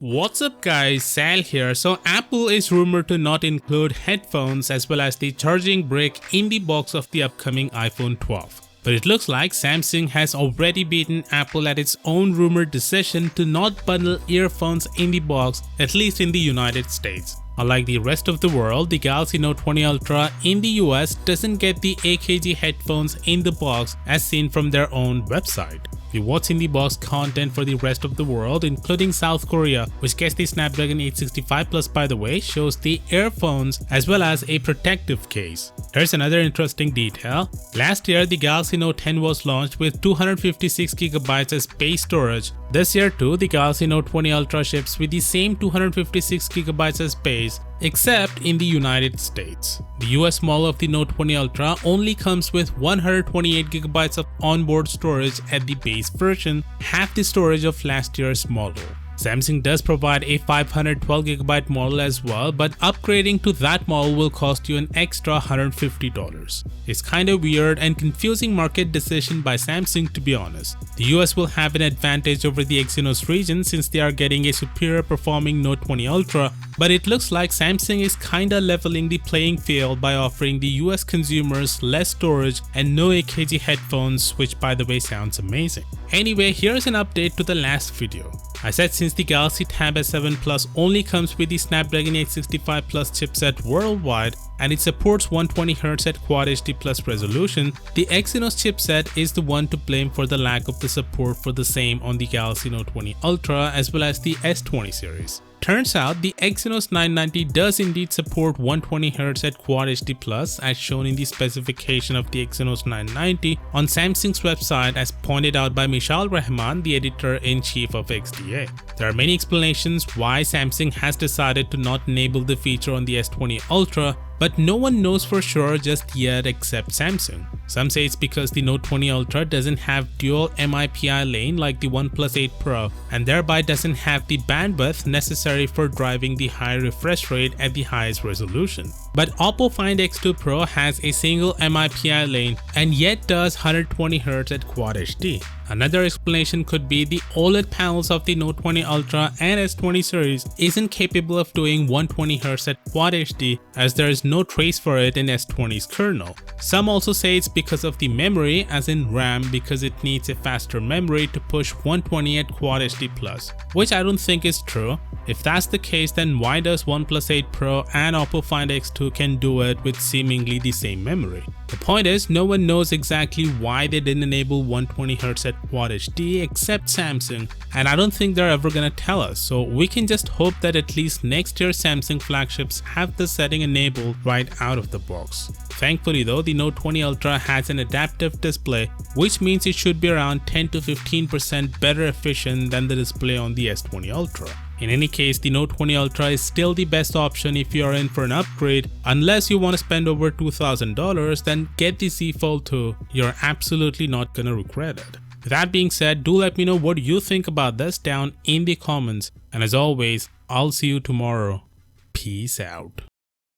What's up guys, Sal here. So Apple is rumored to not include headphones as well as the charging brick in the box of the upcoming iPhone 12. But it looks like Samsung has already beaten Apple at its own rumored decision to not bundle earphones in the box, at least in the United States. Unlike the rest of the world, the Galaxy Note 20 Ultra in the US doesn't get the AKG headphones in the box as seen from their own website. The what's in the box content for the rest of the world, including South Korea, which gets the Snapdragon 865 Plus by the way, shows the earphones as well as a protective case. Here's another interesting detail. Last year, the Galaxy Note 10 was launched with 256GB as base storage. This year too, the Galaxy Note 20 Ultra ships with the same 256GB as base, except in the United States. The US model of the Note 20 Ultra only comes with 128GB of onboard storage at the base version, half the storage of last year's model. Samsung does provide a 512GB model as well, but upgrading to that model will cost you an extra $150. It's kinda weird and confusing market decision by Samsung, to be honest. The US will have an advantage over the Exynos region since they are getting a superior performing Note 20 Ultra, but it looks like Samsung is kinda leveling the playing field by offering the US consumers less storage and no AKG headphones, which by the way sounds amazing. Anyway, here's an update to the last video. I said since the Galaxy Tab S7 Plus only comes with the Snapdragon 865 Plus chipset worldwide and it supports 120Hz at Quad HD Plus resolution, the Exynos chipset is the one to blame for the lack of the support for the same on the Galaxy Note 20 Ultra as well as the S20 series. Turns out the Exynos 990 does indeed support 120Hz at Quad HD Plus as shown in the specification of the Exynos 990 on Samsung's website as pointed out by Mishal Rahman, the editor-in-chief of XDA. There are many explanations why Samsung has decided to not enable the feature on the S20 Ultra, but no one knows for sure just yet except Samsung. Some say it's because the Note 20 Ultra doesn't have dual MIPI lane like the OnePlus 8 Pro and thereby doesn't have the bandwidth necessary for driving the high refresh rate at the highest resolution. But Oppo Find X2 Pro has a single MIPI lane and yet does 120Hz at Quad HD. Another explanation could be the OLED panels of the Note 20 Ultra and S20 series isn't capable of doing 120Hz at Quad HD as there is no trace for it in S20's kernel. Some also say it's because of the memory, as in RAM, because it needs a faster memory to push 120 at Quad HD Plus, which I don't think is true. If that's the case, then why does OnePlus 8 Pro and Oppo Find X2 can do it with seemingly the same memory? The point is, no one knows exactly why they didn't enable 120Hz at Quad HD except Samsung, and I don't think they're ever gonna tell us, so we can just hope that at least next year Samsung flagships have the setting enabled right out of the box. Thankfully though, the Note 20 Ultra has an adaptive display, which means it should be around 10 to 15% better efficient than the display on the S20 Ultra. In any case, the Note 20 Ultra is still the best option if you are in for an upgrade. Unless you want to spend over $2,000, then get the Z Fold 2. You're absolutely not gonna regret it. With that being said, do let me know what you think about this down in the comments. And as always, I'll see you tomorrow. Peace out.